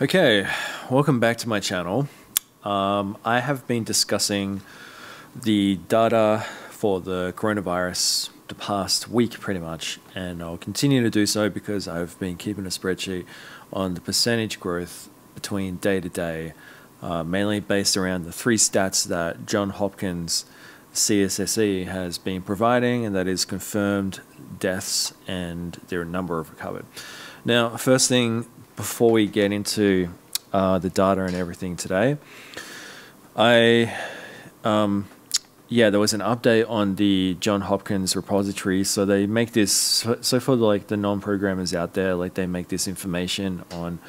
Okay, welcome back to my channel. I have been discussing the data for the coronavirus the past week pretty much, and I'll continue to do so because I've been keeping a spreadsheet on the percentage growth between day to day, mainly based around the three stats that Johns Hopkins CSSE has been providing, and that is confirmed deaths and their number of recovered. Now, first thing, before we get into the data and everything today, there was an update on the Johns Hopkins repository. So they make this, so for like the non-programmers out there, like they make this information on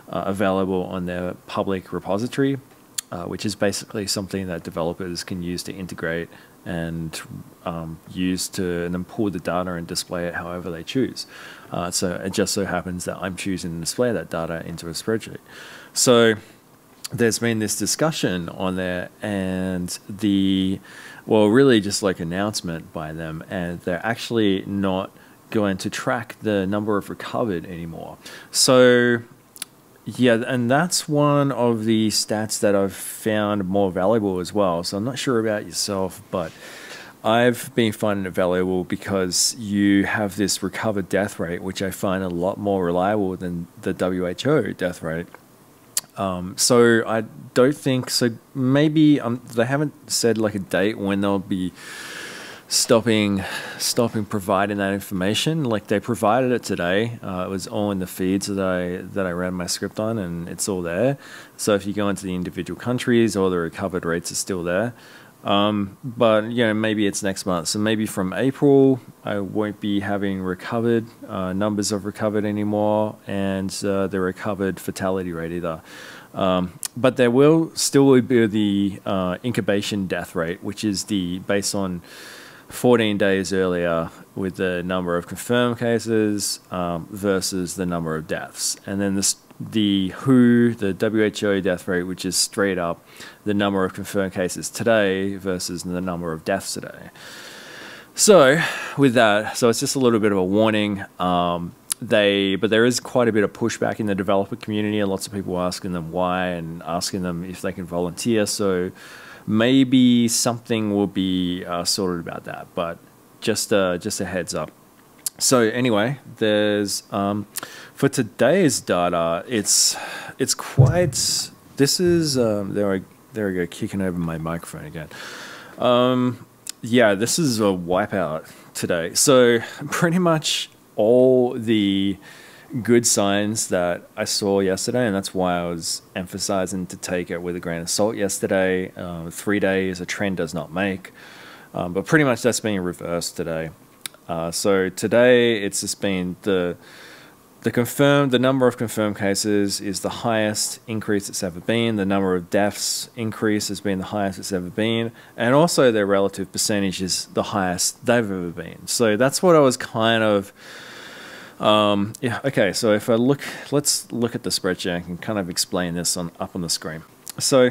available on their public repository, which is basically something that developers can use to integrate and use to and then pull the data and display it however they choose. So it just so happens that I'm choosing to display that data into a spreadsheet. So there's been this discussion on there, and really just like announcement by them, and they're actually not going to track the number of recovered anymore. So yeah, and that's one of the stats that I've found more valuable as well. So I'm not sure about yourself, but I've been finding it valuable because you have this recovered death rate, which I find a lot more reliable than the WHO death rate. So I don't think so. Maybe they haven't said like a date when they'll be stopping providing that information. Like they provided it today. It was all in the feeds that I ran my script on, and it's all there. So if you go into the individual countries, all the recovered rates are still there. But you know, maybe it's next month. So maybe from April, I won't be having recovered numbers of recovered anymore, and the recovered fatality rate either. But there will still be the incubation death rate, which is based on 14 days earlier with the number of confirmed cases versus the number of deaths. And then the WHO death rate, which is straight up the number of confirmed cases today versus the number of deaths today. So with that, so it's just a little bit of a warning. But there is quite a bit of pushback in the developer community, and lots of people asking them why and asking them if they can volunteer. So maybe something will be sorted about that, but just a heads up. So anyway, there's for today's data, it's quite. This is there we go, kicking over my microphone again. Yeah, this is a wipeout today. So pretty much all the good signs that I saw yesterday, and that's why I was emphasizing to take it with a grain of salt yesterday. 3 days a trend does not make, but pretty much that's being reversed today. So today it's just been the number of confirmed cases is the highest increase it's ever been. The number of deaths increase has been the highest it's ever been, and also their relative percentage is the highest they've ever been. So that's what I was kind of. Yeah, okay, so if let's look at the spreadsheet. I can kind of explain this up on the screen. So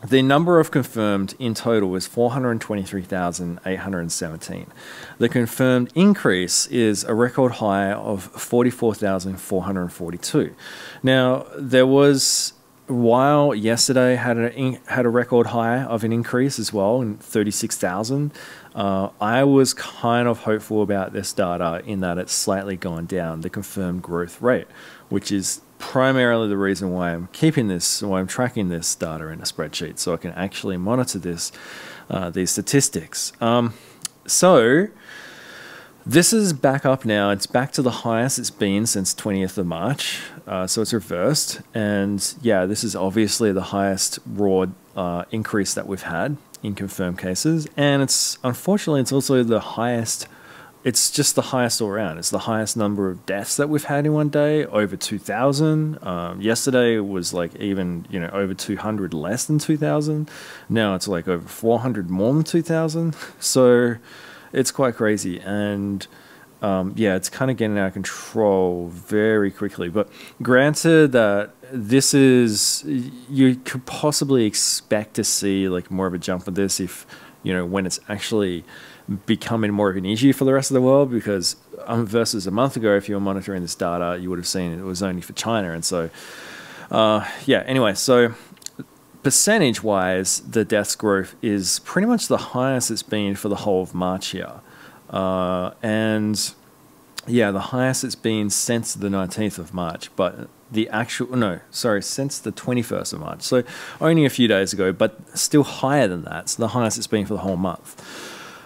the number of confirmed in total is 423,817. The confirmed increase is a record high of 44,442. Now, there was, while yesterday had a record high of an increase as well in 36,000, I was kind of hopeful about this data in that it's slightly gone down, the confirmed growth rate, which is primarily the reason why I'm tracking this data in a spreadsheet, so I can actually monitor these statistics. So this is back up now. It's back to the highest it's been since 20th of March. So it's reversed. And yeah, this is obviously the highest raw increase that we've had in confirmed cases. And unfortunately, it's also the highest. It's just the highest all around. It's the highest number of deaths that we've had in one day, over 2,000. Yesterday was like even, over 200 less than 2,000. Now it's like over 400 more than 2,000. So it's quite crazy. And yeah, it's kind of getting out of control very quickly. But granted that this is, you could possibly expect to see like more of a jump of this if, when it's actually becoming more of an issue for the rest of the world, because versus a month ago, if you were monitoring this data, you would have seen it was only for China. And so Yeah, anyway, so percentage-wise, the deaths growth is pretty much the highest it's been for the whole of March here. And yeah, the highest it's been since the 19th of March, but the actual, no, sorry, since the 21st of March. So only a few days ago, but still higher than that. So the highest it's been for the whole month.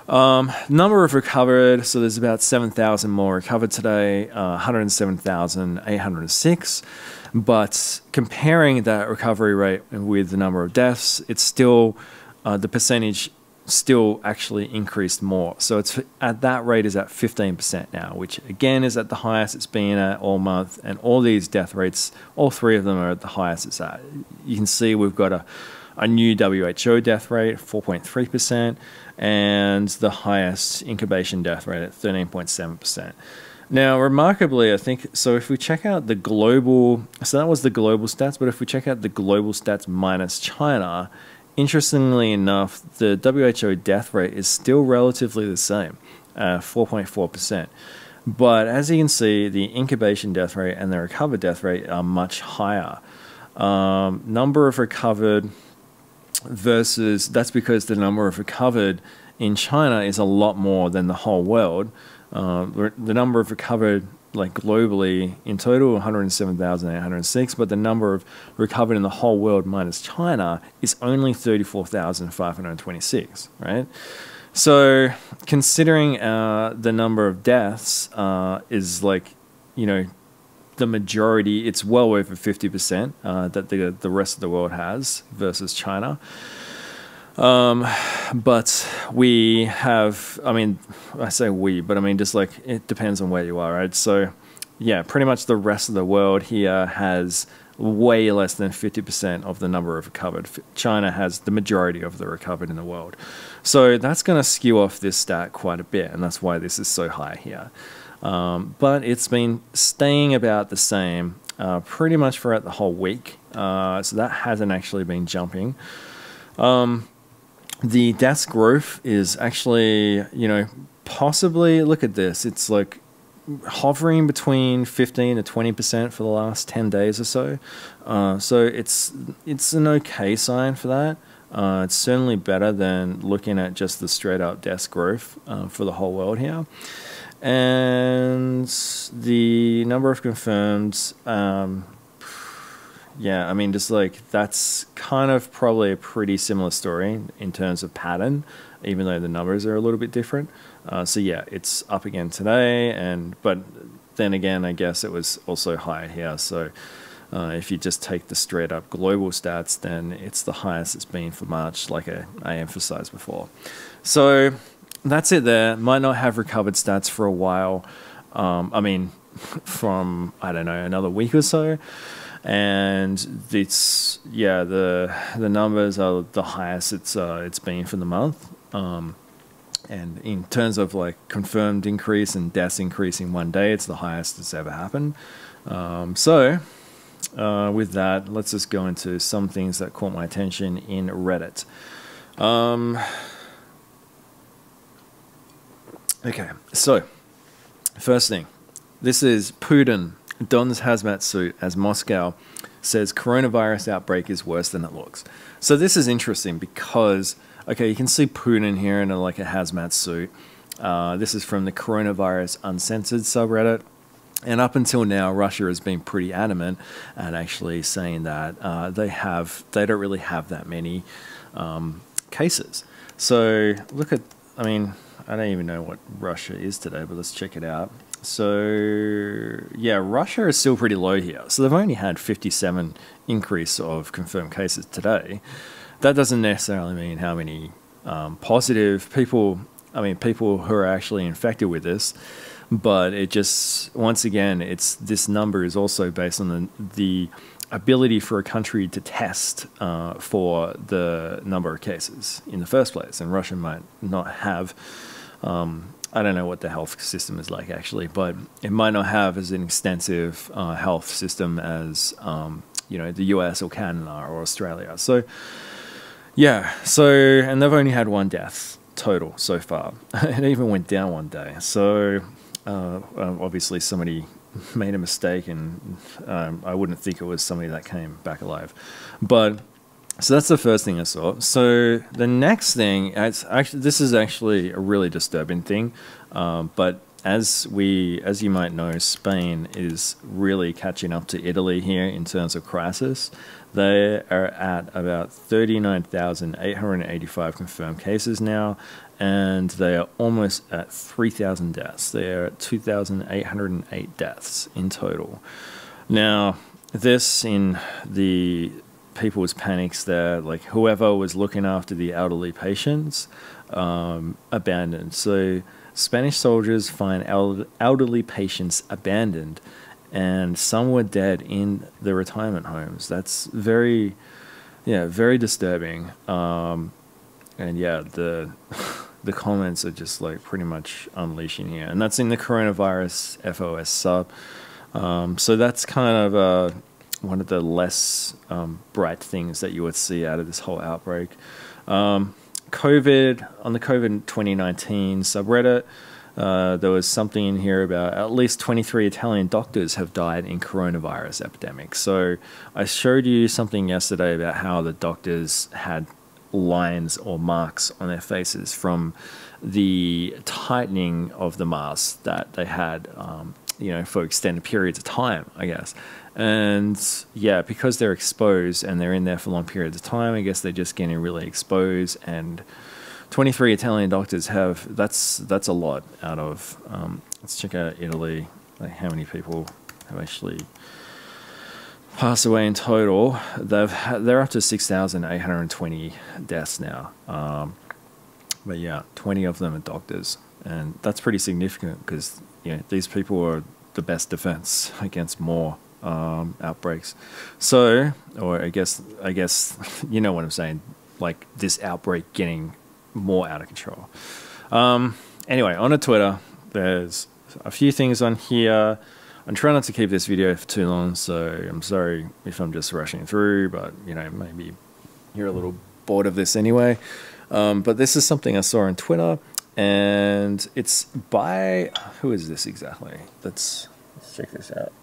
Number of recovered, so there's about 7,000 more recovered today, 107,806. But comparing that recovery rate with the number of deaths, it's still, the percentage still actually increased more. So it's at that rate is at 15% now, which again is at the highest it's been at all month. And all these death rates, all three of them are at the highest it's at. You can see we've got a new WHO death rate, 4.3%, and the highest incubation death rate at 13.7%. Now, remarkably, I think, so if we check out the global, so that was the global stats, but if we check out the global stats minus China, interestingly enough, the WHO death rate is still relatively the same, 4.4%. But as you can see, the incubation death rate and the recovered death rate are much higher. Number of recovered versus, that's because the number of recovered in China is a lot more than the whole world. The number of recovered, like globally in total, 107,806, but the number of recovered in the whole world minus China is only 34,526, right? So considering the number of deaths is like, you know, the majority, it's well over 50% that the rest of the world has versus China. But we have, I mean, I say we, but I mean, just like, it depends on where you are, right? So yeah, pretty much the rest of the world here has way less than 50% of the number of recovered. China has the majority of the recovered in the world. So that's going to skew off this stat quite a bit, and that's why this is so high here. But it's been staying about the same pretty much throughout the whole week. So that hasn't actually been jumping. The deaths growth is actually, you know, possibly, look at this, it's like hovering between 15 to 20% for the last 10 days or so. So it's an okay sign for that. It's certainly better than looking at just the straight up deaths growth for the whole world here. And the number of confirmed, yeah, I mean, just like, that's kind of probably a pretty similar story in terms of pattern, even though the numbers are a little bit different. So yeah, it's up again today, but then again, I guess it was also higher here. So if you just take the straight up global stats, then it's the highest it's been for March, like I emphasized before. So that's it there. Might not have recovered stats for a while. I mean, from, I don't know, another week or so. And it's, yeah, the numbers are the highest it's been for the month. And in terms of like confirmed increase and deaths increase in one day, it's the highest it's ever happened. So with that, let's just go into some things that caught my attention in Reddit. Okay, so first thing, this is Putin dons hazmat suit as Moscow says coronavirus outbreak is worse than it looks. So this is interesting because, okay, you can see Putin here in like a hazmat suit. This is from the Coronavirus Uncensored subreddit. And up until now, Russia has been pretty adamant and actually saying that they don't really have that many cases. So look at, I mean, I don't even know what Russia is today, but let's check it out. So yeah, Russia is still pretty low here. So they've only had 57 increase of confirmed cases today. That doesn't necessarily mean how many positive people, I mean, people who are actually infected with this, but it just, once again, this number is also based on the ability for a country to test for the number of cases in the first place. And Russia might not have, I don't know what the health system is like actually, but it might not have as an extensive health system as, you know, the US or Canada or Australia. So yeah, and they've only had one death total so far. It even went down one day. So obviously somebody made a mistake, and I wouldn't think it was somebody that came back alive. But so that's the first thing I saw. So the next thing, this is actually a really disturbing thing, but as you might know, Spain is really catching up to Italy here in terms of crisis. They are at about 39,885 confirmed cases now, and they are almost at 3,000 deaths. They are at 2,808 deaths in total. Now, this in the people's panics there, like whoever was looking after the elderly patients, abandoned. So Spanish soldiers find elderly patients abandoned, and some were dead in the retirement homes. That's very disturbing. And yeah, the comments are just like pretty much unleashing here, and that's in the coronavirus FOS sub. So that's kind of one of the less bright things that you would see out of this whole outbreak. COVID, on the COVID 2019 subreddit, there was something in here about at least 23 Italian doctors have died in coronavirus epidemic. So I showed you something yesterday about how the doctors had lines or marks on their faces from the tightening of the masks that they had, for extended periods of time, I guess. And yeah, because they're exposed and they're in there for long periods of time, I guess they're just getting really exposed. And 23 Italian doctors that's a lot out of, let's check out Italy, like how many people have actually passed away in total. They're up to 6,820 deaths now. But yeah, 20 of them are doctors, and that's pretty significant because these people are the best defense against more outbreaks. So, or I guess you know what I'm saying, like this outbreak getting more out of control. Anyway, on to Twitter, there's a few things on here. I'm trying not to keep this video for too long, so I'm sorry if I'm just rushing through, but maybe you're a little bored of this anyway. But this is something I saw on Twitter, and it's by, who is this exactly? Let's check this out.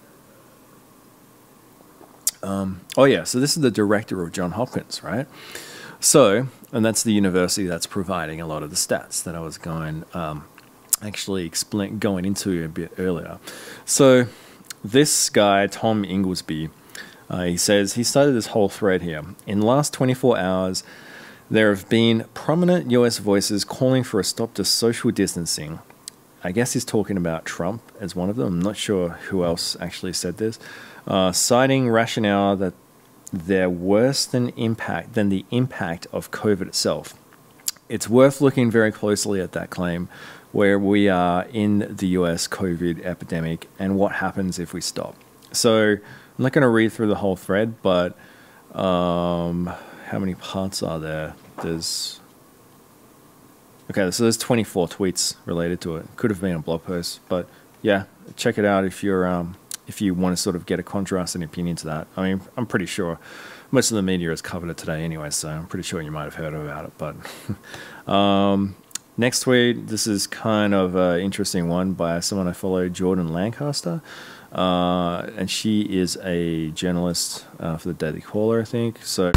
Oh yeah, so this is the director of Johns Hopkins, right? So, and that's the university that's providing a lot of the stats that I was going into a bit earlier. So this guy, Tom Inglesby, he says, he started this whole thread here. In the last 24 hours, there have been prominent US voices calling for a stop to social distancing. I guess he's talking about Trump as one of them. I'm not sure who else actually said this. Citing rationale that they're worse than the impact of COVID itself. It's worth looking very closely at that claim, where we are in the US COVID epidemic and what happens if we stop. So I'm not going to read through the whole thread, but how many parts are there? Okay, so there's 24 tweets related to it. Could have been a blog post, but yeah, check it out if you want to sort of get a contrasting opinion to that. I mean, I'm pretty sure most of the media has covered it today anyway, so I'm pretty sure you might have heard about it. But next tweet, this is kind of an interesting one by someone I follow, Jordan Lancaster. And she is a journalist for the Daily Caller, I think. So